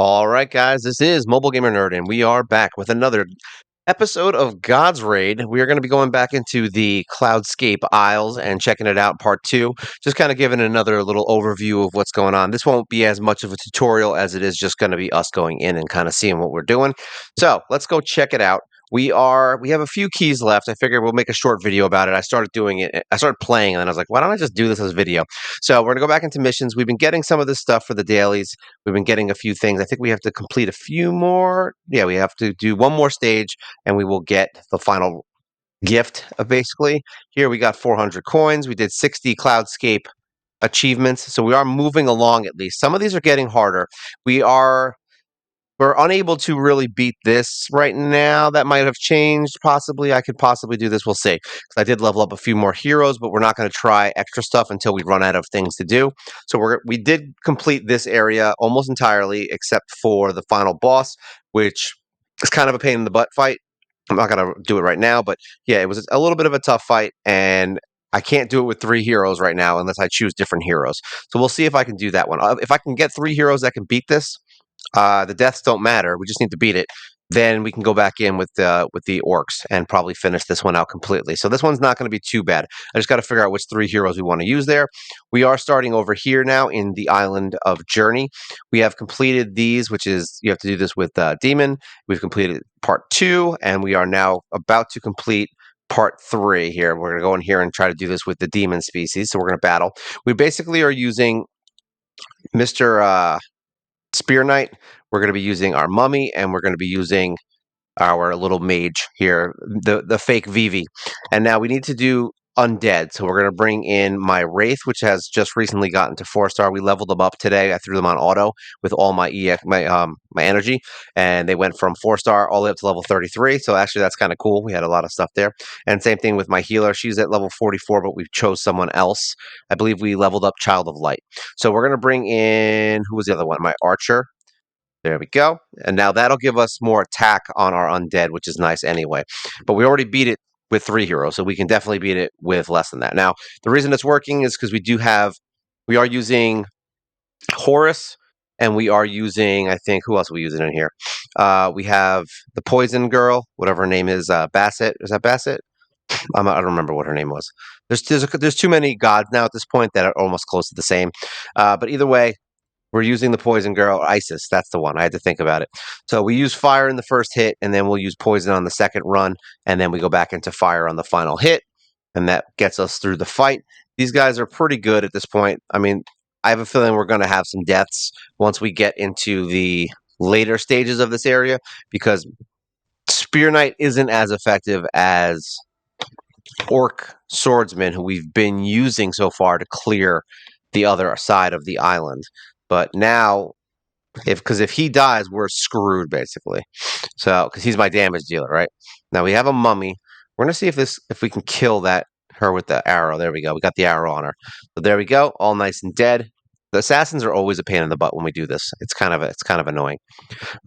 All right, guys, this is Mobile Gamer Nerd, and we are back with another episode of God's Raid. We are going to be going back into the Cloudscape Isles and checking it out, part two. Just kind of giving another little overview of what's going on. This won't be as much of a tutorial as it is just going to be us going in and kind of seeing what we're doing. So let's go check it out. We have a few keys left. I figured we'll make a short video about it. I started doing it. I started playing, and then I was like, why don't I just do this as a video? So we're gonna go back into missions. We've been getting some of this stuff for the dailies. We've been getting a few things. I think we have to complete a few more. Yeah, we have to do one more stage, and we will get the final gift, basically. Here we got 400 coins. We did 60 Cloudscape achievements, so we are moving along at least. Some of these are getting harder. We are we're unable to really beat this right now. That might have changed, possibly. I could possibly do this. We'll see. 'Cause I did level up a few more heroes, but we're not going to try extra stuff until we run out of things to do. So we did complete this area almost entirely, except for the final boss, which is kind of a pain in the butt fight. I'm not going to do it right now, but yeah, it was a little bit of a tough fight, and I can't do it with 3 heroes right now unless I choose different heroes. So we'll see if I can do that one. If I can get 3 heroes that can beat this, the deaths don't matter. We just need to beat it. Then we can go back in with the orcs and probably finish this one out completely. So this one's not going to be too bad. I just got to figure out which 3 heroes we want to use there. We are starting over here now in the island of Journey. We have completed these, which is you have to do this with Demon. We've completed part 2, and we are now about to complete part 3 here. We're going to go in here and try to do this with the demon species. So we're going to battle. We basically are using Mr. Spear Knight. We're going to be using our mummy, and we're going to be using our little mage here, the fake Vivi. And now we need to do undead. So we're going to bring in my Wraith, which has just recently gotten to 4-star. We leveled them up today. I threw them on auto with all my my energy, and they went from 4-star all the way up to level 33. So actually, that's kind of cool. We had a lot of stuff there. And same thing with my healer. She's at level 44, but we chose someone else. I believe we leveled up Child of Light. So we're going to bring in, who was the other one? My Archer. There we go. And now that'll give us more attack on our undead, which is nice anyway. But we already beat it with 3 heroes, so we can definitely beat it with less than that. Now, the reason it's working is because we are using Horus, and we are using, I think, who else are we using in here? We have the Poison Girl, whatever her name is, Bassett. Is that Bassett? I don't remember what her name was. There's too many gods now at this point that are almost close to the same. But either way, we're using the Poison Girl, Isis. That's the one. I had to think about it. So we use fire in the first hit, and then we'll use poison on the second run, and then we go back into fire on the final hit, and that gets us through the fight. These guys are pretty good at this point. I mean, I have a feeling we're going to have some deaths once we get into the later stages of this area, because Spear Knight isn't as effective as Orc Swordsman, who we've been using so far to clear the other side of the island. But now, if he dies, we're screwed basically. So because he's my damage dealer, right? Now we have a mummy. We're gonna see if we can kill her with the arrow. There we go. We got the arrow on her. So there we go. All nice and dead. The assassins are always a pain in the butt when we do this. It's kind of annoying.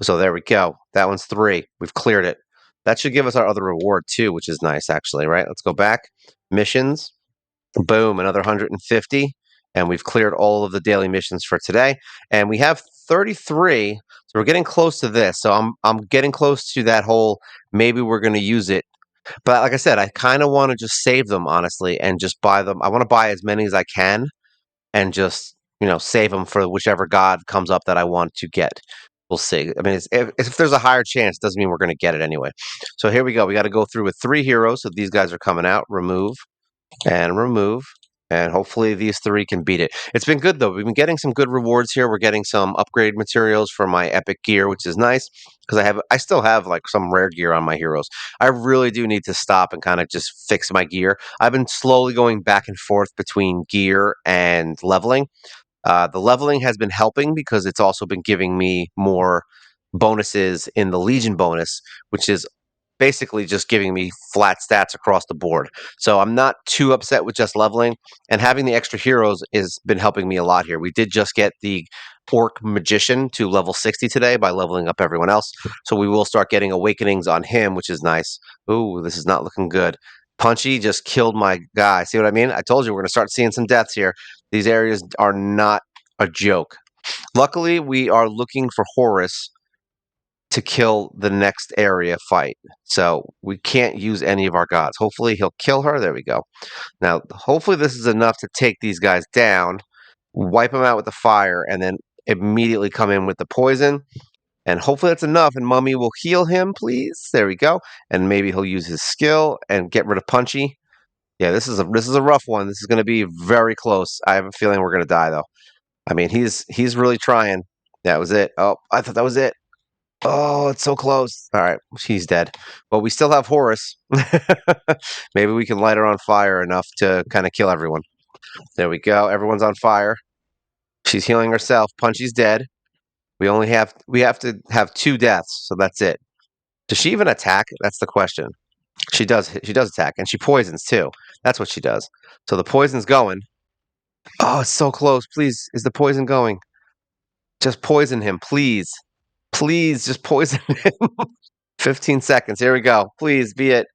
So there we go. That one's 3. We've cleared it. That should give us our other reward too, which is nice actually, right? Let's go back. Missions. Boom, another 150. And we've cleared all of the daily missions for today. And we have 33. So we're getting close to this. So I'm getting close to that whole maybe we're going to use it. But like I said, I kind of want to just save them honestly and just buy them. I want to buy as many as I can and just, save them for whichever god comes up that I want to get. We'll see. I mean, if there's a higher chance, it doesn't mean we're going to get it anyway. So here we go. We got to go through with 3 heroes. So these guys are coming out. Remove and remove. And hopefully these 3 can beat it. It's been good, though. We've been getting some good rewards here. We're getting some upgrade materials for my epic gear, which is nice because I still have like some rare gear on my heroes. I really do need to stop and kind of just fix my gear. I've been slowly going back and forth between gear and leveling. The leveling has been helping because it's also been giving me more bonuses in the Legion bonus, which is basically just giving me flat stats across the board. So I'm not too upset with just leveling, and having the extra heroes has been helping me a lot here. We did just get the Orc Magician to level 60 today by leveling up everyone else. So we will start getting awakenings on him, which is nice. Ooh, this is not looking good. Punchy just killed my guy. See what I mean? I told you we're going to start seeing some deaths here. These areas are not a joke. Luckily, we are looking for Horus to kill the next area fight. So we can't use any of our gods. Hopefully he'll kill her. There we go. Now, hopefully this is enough to take these guys down, wipe them out with the fire, and then immediately come in with the poison. And hopefully that's enough, and Mummy will heal him, please. There we go. And maybe he'll use his skill and get rid of Punchy. Yeah, this is a rough one. This is going to be very close. I have a feeling we're going to die, though. I mean, he's really trying. That was it. Oh, I thought that was it. Oh, it's so close. All right, she's dead. But we still have Horus. Maybe we can light her on fire enough to kind of kill everyone. There we go. Everyone's on fire. She's healing herself. Punchy's dead. We have to have 2 deaths, so that's it. Does she even attack? That's the question. She does. She does attack, and she poisons too. That's what she does. So the poison's going. Oh, it's so close. Please, is the poison going? Just poison him, please. Please, just poison him. 15 seconds. Here we go. Please be it.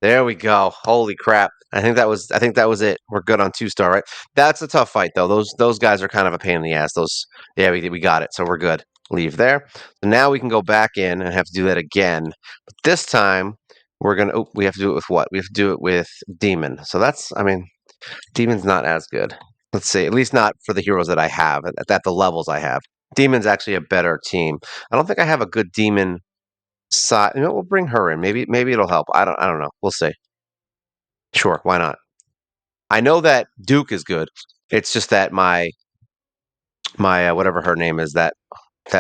There we go. Holy crap. I think that was it. We're good on 2-star, right? That's a tough fight though. Those guys are kind of a pain in the ass. Those Yeah, we got it. So we're good. Leave there. So now we can go back in and have to do that again. But this time we have to do it with what? We have to do it with Demon. So Demon's not as good. Let's see. At least not for the heroes that I have at the levels I have. Demon's actually a better team. I don't think I have a good Demon side. We'll bring her in. Maybe it'll help. I don't know. We'll see. Sure, why not? I know that Duke is good. It's just that my whatever her name is, that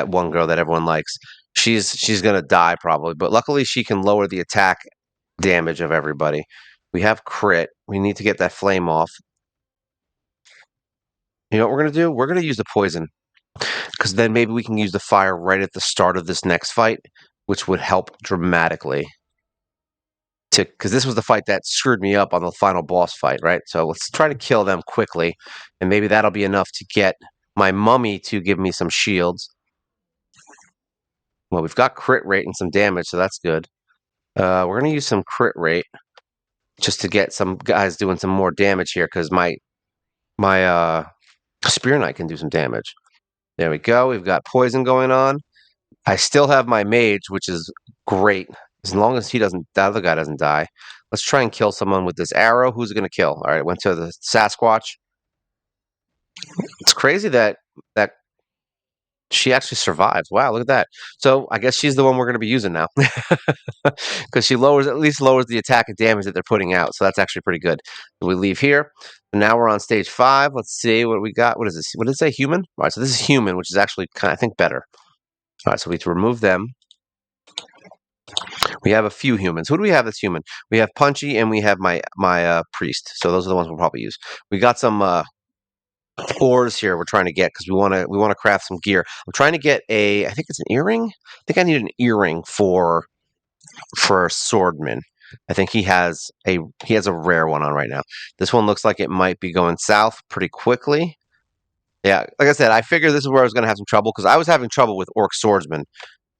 one girl that everyone likes, she's gonna die probably. But luckily, she can lower the attack damage of everybody. We have crit. We need to get that flame off. You know what we're gonna do? We're gonna use the poison because then maybe we can use the fire right at the start of this next fight, which would help dramatically. Because this was the fight that screwed me up on the final boss fight, right? So let's try to kill them quickly, and maybe that'll be enough to get my mummy to give me some shields. Well, we've got crit rate and some damage, so that's good. We're gonna use some crit rate just to get some guys doing some more damage here, because my spear knight can do some damage. There we go. We've got poison going on. I still have my mage, which is great. As long as the other guy doesn't die. Let's try and kill someone with this arrow. Who's it going to kill? All right, went to the Sasquatch. It's crazy that she actually survives. Wow, look at that. So I guess she's the one we're going to be using now. Because she at least lowers the attack and damage that they're putting out. So that's actually pretty good. We leave here. Now we're on stage 5. Let's see what we got. What is this? What did it say? Human? All right, so this is human, which is actually I think better. All right, so we have to remove them. We have a few humans. Who do we have that's human? We have Punchy and we have my priest. So those are the ones we'll probably use. We got some ores here we're trying to get because we want to craft some gear. I'm trying to get I think it's an earring. I think I need an earring for a swordman. I think he has a rare one on right now. This one looks like it might be going south pretty quickly. Yeah, like I said, I figured this is where I was going to have some trouble because I was having trouble with orc swordsman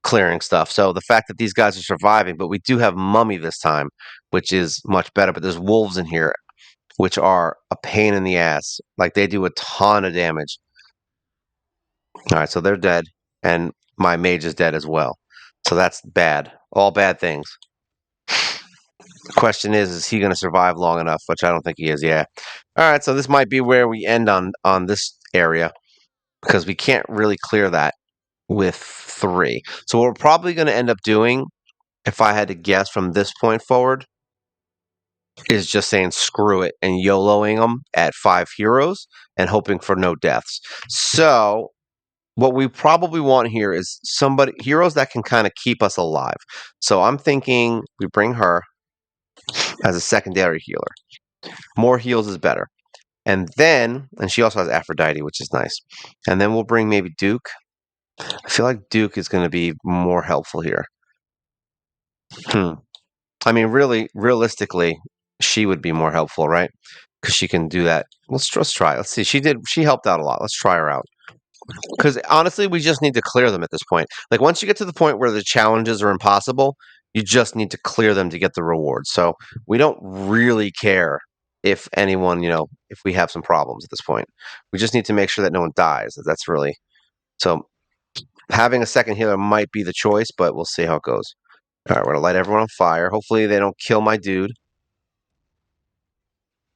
clearing stuff. So the fact that these guys are surviving, but we do have mummy this time, which is much better. But there's wolves in here, which are a pain in the ass. Like they do a ton of damage. All right, so they're dead, and my mage is dead as well. So that's bad. All bad things. The question is he going to survive long enough? Which I don't think he is. Yeah. All right, so this might be where we end on this area because we can't really clear that with 3. So what we're probably going to end up doing, if I had to guess from this point forward, is just saying screw it and YOLOing them at 5 heroes and hoping for no deaths. So what we probably want here is heroes that can kind of keep us alive. So I'm thinking we bring her as a secondary healer. More heals is better. And she also has Aphrodite, which is nice. And then we'll bring maybe Duke. I feel like Duke is going to be more helpful here. I mean, really, realistically, she would be more helpful, right? Because she can do that. Let's try. Let's see. She helped out a lot. Let's try her out. Because honestly, we just need to clear them at this point. Like once you get to the point where the challenges are impossible, you just need to clear them to get the rewards. So we don't really care if anyone, if we have some problems at this point. We just need to make sure that no one dies. That's really So having a second healer might be the choice, but we'll see how it goes. All right, we're gonna light everyone on fire. Hopefully they don't kill my dude,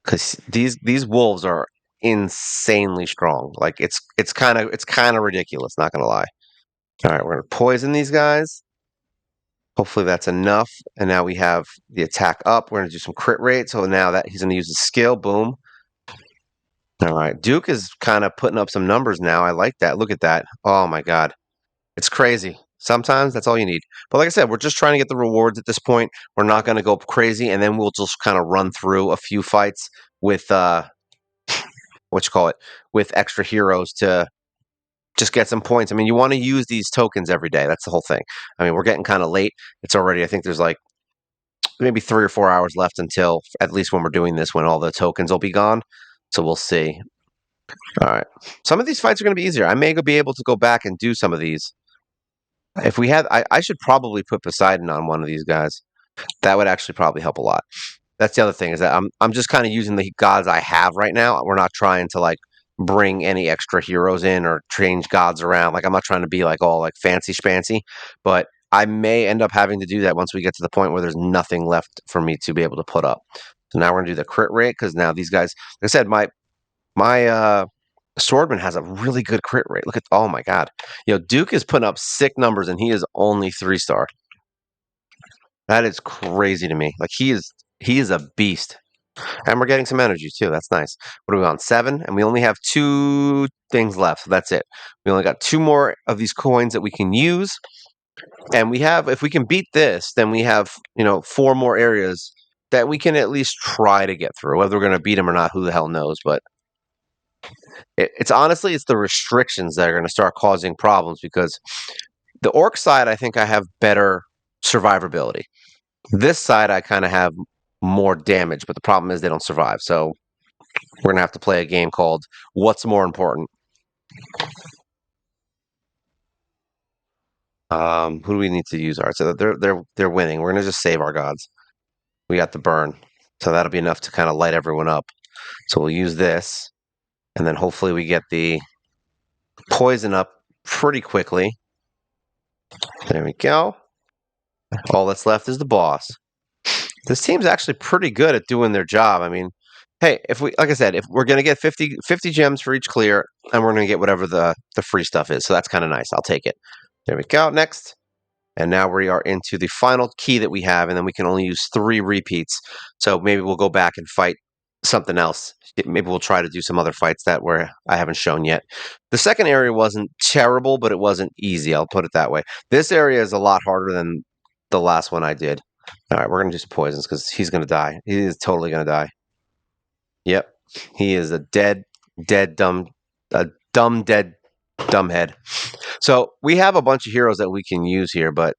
because these wolves are insanely strong. Like it's kind of ridiculous. Not gonna lie. All right, we're gonna poison these guys. Hopefully that's enough. And now we have the attack up. We're gonna do some crit rate. So now that he's gonna use his skill. Boom. All right, Duke is kind of putting up some numbers now. I like that. Look at that. Oh my God. It's crazy. Sometimes that's all you need. But like I said, we're just trying to get the rewards at this point. We're not going to go crazy, and then we'll just kind of run through a few fights with what you call it, with extra heroes to just get some points. I mean, you want to use these tokens every day. That's the whole thing. I mean, we're getting kind of late. It's already, I think there's like maybe 3 or 4 hours left until at least when we're doing this, when all the tokens will be gone. So we'll see. All right. Some of these fights are going to be easier. I may be able to go back and do some of these. If we had, I should probably put Poseidon on one of these guys. That would actually probably help a lot. That's the other thing, is that I'm just kind of using the gods I have right now. We're not trying to like bring any extra heroes in or change gods around. Like I'm not trying to be like all like fancy schmancy, but I may end up having to do that once we get to the point where there's nothing left for me to be able to put up. So now we're gonna do the crit rate, because now these guys, like I said, my Swordman has a really good crit rate. Look at, oh my God. Duke is putting up sick numbers and he is only 3-star. That is crazy to me. Like he is a beast. And we're getting some energy too. That's nice. What are we on? 7? And we only have 2 things left. So that's it. We only got 2 more of these coins that we can use. And we have, if we can beat this, then we have, 4 more areas that we can at least try to get through. Whether we're going to beat them or not, who the hell knows? But it's honestly, it's the restrictions that are going to start causing problems, because the orc side, I think I have better survivability. This side, I kind of have more damage, but the problem is they don't survive. So we're going to have to play a game called What's More Important? Who do we need to use? All right, so they're winning. We're going to just save our gods. We got the burn. So that'll be enough to kind of light everyone up. So we'll use this, and then hopefully we get the poison up pretty quickly. There we go. All that's left is the boss. This team's actually pretty good at doing their job. I mean, hey, like I said, if we're going to get 50 gems for each clear, and we're going to get whatever the free stuff is. So that's kind of nice. I'll take it. There we go. Next. And now we are into the final key that we have, and then we can only use 3 repeats. So maybe we'll go back and fight something else. Maybe we'll try to do some other fights that I haven't shown yet. The second area wasn't terrible, but it wasn't easy. I'll put it that way. This area is a lot harder than the last one I did. All right, we're going to do some poisons, because he's going to die. He is totally going to die. Yep. He is a dead, dumb head. So we have a bunch of heroes that we can use here, but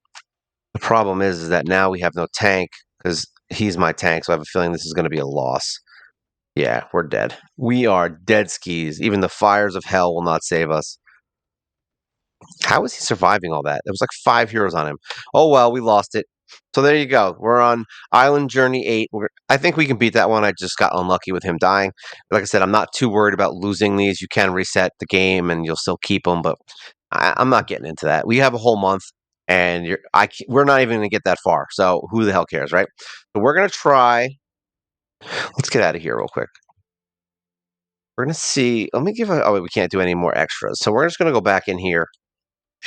the problem is that now we have no tank, because he's my tank, so I have a feeling this is going to be a loss. Yeah, we're dead. We are dead skis. Even the fires of hell will not save us. How is he surviving all that? There was like 5 heroes on him. Oh, well, we lost it. So there you go. We're on Island Journey 8. I think we can beat that one. I just got unlucky with him dying. Like I said, I'm not too worried about losing these. You can reset the game and you'll still keep them, but I'm not getting into that. We have a whole month, and we're not even going to get that far. So who the hell cares, right? So we're going to try. Let's get out of here real quick. We're going to see. Let me give a. Oh, wait, we can't do any more extras. So we're just going to go back in here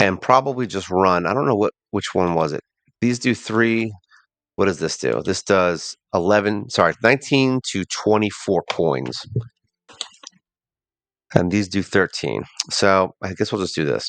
and probably just run. I don't know which one was it. These do 3. What does this do? This does 19 to 24 coins. And these do 13. So I guess we'll just do this,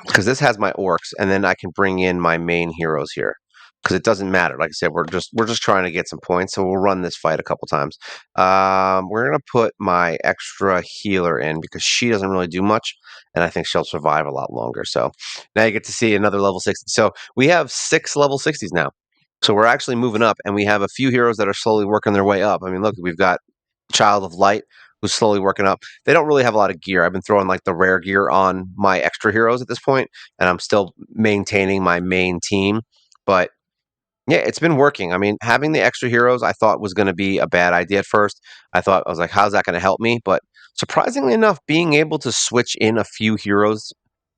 because this has my orcs, and then I can bring in my main heroes here, because it doesn't matter. Like I said, we're just trying to get some points, so we'll run this fight a couple times. We're gonna put my extra healer in, because she doesn't really do much, and I think she'll survive a lot longer. So now you get to see another level 60. So we have 6 level 60s now. So we're actually moving up, and we have a few heroes that are slowly working their way up. I mean, look, we've got Child of Light, who's slowly working up. They don't really have a lot of gear. I've been throwing like the rare gear on my extra heroes at this point, and I'm still maintaining my main team. But Yeah, it's been working. I mean, having the extra heroes I thought was going to be a bad idea at first. I was like, how's that going to help me? But surprisingly enough, being able to switch in a few heroes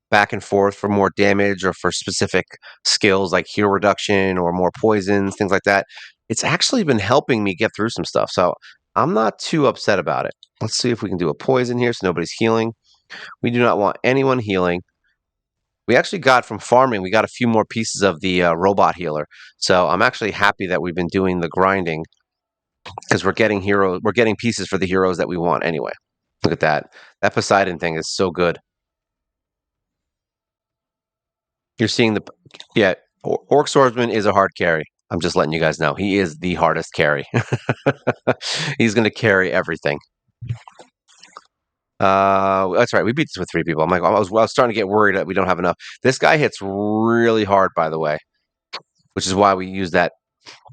back and forth for more damage or for specific skills like hero reduction or more poisons, things like that, it's actually been helping me get through some stuff. So I'm not too upset about it. Let's see if we can do a poison here so nobody's healing. We do not want anyone healing. We actually got from farming, we got a few more pieces of the robot healer. So I'm actually happy that we've been doing the grinding because we're getting pieces for the heroes that we want anyway. Look at that. That Poseidon thing is so good. You're seeing yeah, Orc Swordsman is a hard carry. I'm just letting you guys know. He is the hardest carry. He's going to carry everything. That's right. We beat this with 3 people. I was starting to get worried that we don't have enough. This guy hits really hard, by the way, which is why we use that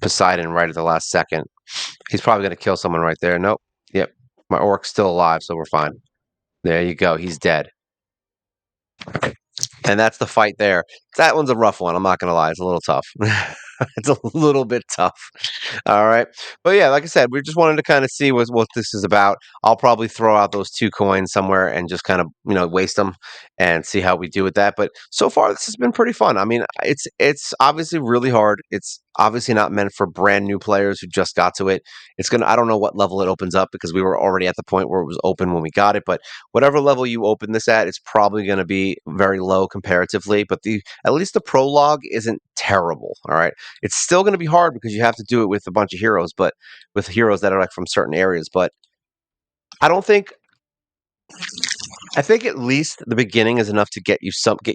Poseidon right at the last second. He's probably going to kill someone right there. Nope. Yep. My orc's still alive, so we're fine. There you go. He's dead. And that's the fight there. That one's a rough one. I'm not going to lie. It's a little tough. It's a little bit tough. All right. But yeah, like I said, we just wanted to kind of see what this is about. I'll probably throw out those 2 coins somewhere and just kind of, waste them and see how we do with that. But so far, this has been pretty fun. I mean, it's obviously really hard. It's obviously not meant for brand new players who just got to it. I don't know what level it opens up because we were already at the point where it was open when we got it. But whatever level you open this at, it's probably going to be very low comparatively. But at least the prologue isn't terrible. All right. It's still going to be hard because you have to do it with a bunch of heroes, but with heroes that are like from certain areas. But I don't think I think at least the beginning is enough to get you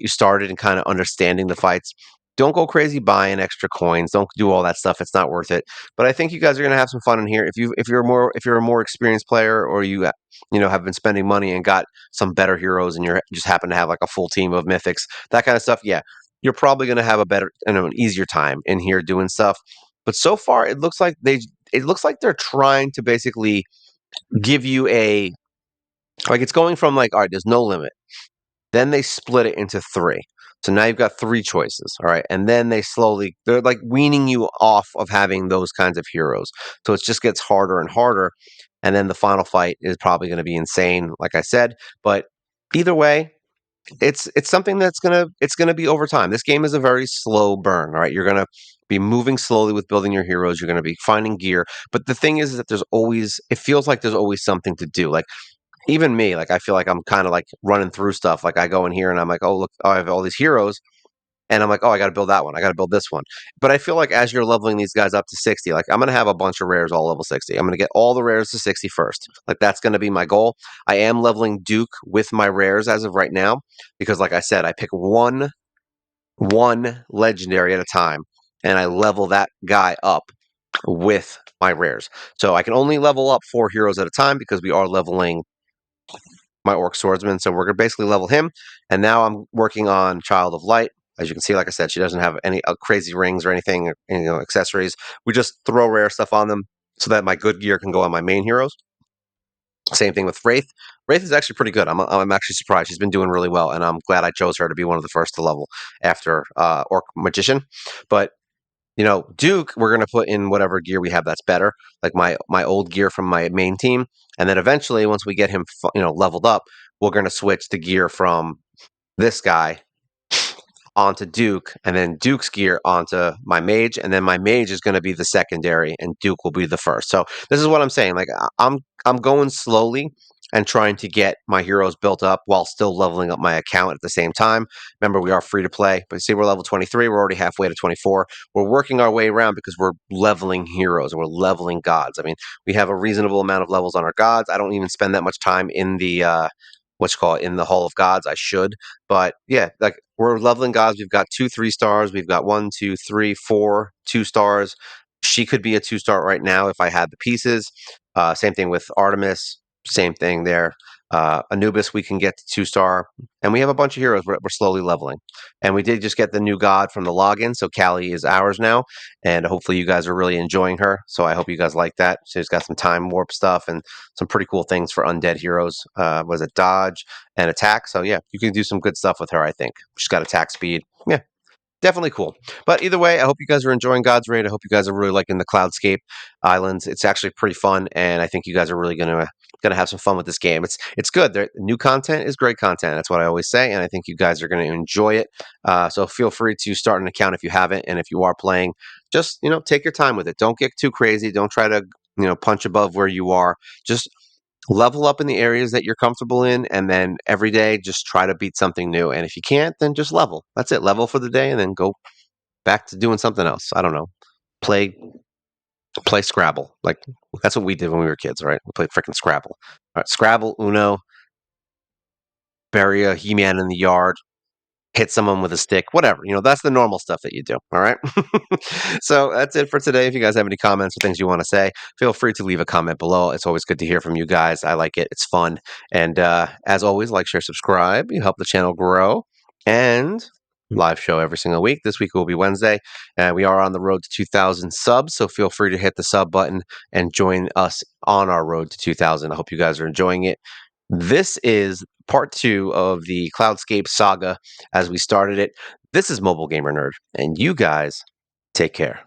started and kind of understanding the fights. Don't go crazy buying extra coins. Don't do all that stuff. It's not worth it. But I think you guys are going to have some fun in here. If you're a more experienced player or have been spending money and got some better heroes and you just happen to have like a full team of mythics, that kind of stuff, yeah, you're probably going to have a better an easier time in here doing stuff. But so far it looks like they're trying to basically give you a like it's going from like, all right, there's no limit. Then they split it into three. So now you've got three choices. All right. And then they're like weaning you off of having those kinds of heroes. So it just gets harder and harder. And then the final fight is probably going to be insane, like I said. But either way, it's something it's gonna be over time. This game is a very slow burn, right? You're gonna be moving slowly with building your heroes. You're gonna be finding gear. But the thing is that it feels like there's always something to do. Like even me, like I feel like I'm kind of like running through stuff. Like I go in here and I'm like, oh look, oh, I have all these heroes, and I'm like, oh, I got to build that one. I got to build this one. But I feel like as you're leveling these guys up to 60, like I'm gonna have a bunch of rares all level 60. I'm gonna get all the rares to 60 first. Like that's gonna be my goal. I am leveling Duke with my rares as of right now because, like I said, I pick one legendary at a time, and I level that guy up with my rares. So I can only level up 4 heroes at a time because we are leveling my orc swordsman. So we're gonna basically level him, and now I'm working on Child of Light. As you can see, like I said, she doesn't have any crazy rings or anything, accessories. We just throw rare stuff on them so that my good gear can go on my main heroes. Same thing with Wraith. Wraith is actually pretty good. I'm actually surprised. She's been doing really well, and I'm glad I chose her to be one of the first to level after Orc Magician. But Duke, we're gonna put in whatever gear we have that's better, like my old gear from my main team, and then eventually, once we get him, leveled up, we're gonna switch the gear from this guy onto Duke, and then Duke's gear onto my mage, and then my mage is going to be the secondary, and Duke will be the first. So this is what I'm saying. Like I'm going slowly and trying to get my heroes built up while still leveling up my account at the same time. Remember, we are free to play, but see, we're level 23. We're already halfway to 24. We're working our way around because we're leveling heroes and we're leveling gods. I mean, we have a reasonable amount of levels on our gods. I don't even spend that much time in the in the Hall of Gods. I should, but yeah, like we're leveling gods. We've got 2 3 stars. We've got 1 2 3 4 2 stars. She could be a 2 star right now if I had the pieces. Same thing with Artemis. Same thing there. Anubis, we can get to 2 star, and we have a bunch of heroes we're slowly leveling. And we did just get the new god from the login, so Callie is ours now, and hopefully you guys are really enjoying her. So I hope you guys like that. She's got some time warp stuff and some pretty cool things for undead heroes. Was it dodge and attack? So yeah, you can do some good stuff with her. I think she's got attack speed. Yeah, definitely cool. But either way, I hope you guys are enjoying God's Raid. I hope you guys are really liking the Cloudscape Islands. It's actually pretty fun, and I think you guys are really gonna have some fun with this game. It's good. New content is great content. That's what I always say, and I think you guys are going to enjoy it. So feel free to start an account if you haven't, and if you are playing, just take your time with it. Don't get too crazy. Don't try to punch above where you are. Just level up in the areas that you're comfortable in, and then every day just try to beat something new. And if you can't, then just level. That's it. Level for the day, and then go back to doing something else. I don't know. Play play Scrabble. Like that's what we did when we were kids, right? We played freaking Scrabble. All right, Scrabble, Uno, bury a He-Man in the yard, hit someone with a stick, whatever. That's the normal stuff that you do. All right. So that's it for today. If you guys have any comments or things you want to say, feel free to leave a comment below. It's always good to hear from you guys. I like it. It's fun. And as always, like, share, subscribe. You help the channel grow. And live show every single week. This week will be Wednesday. And we are on the road to 2,000 subs. So feel free to hit the sub button and join us on our road to 2,000. I hope you guys are enjoying it. This is part 2 of the Cloudscape saga as we started it. This is Mobile Gamer Nerd, and you guys take care.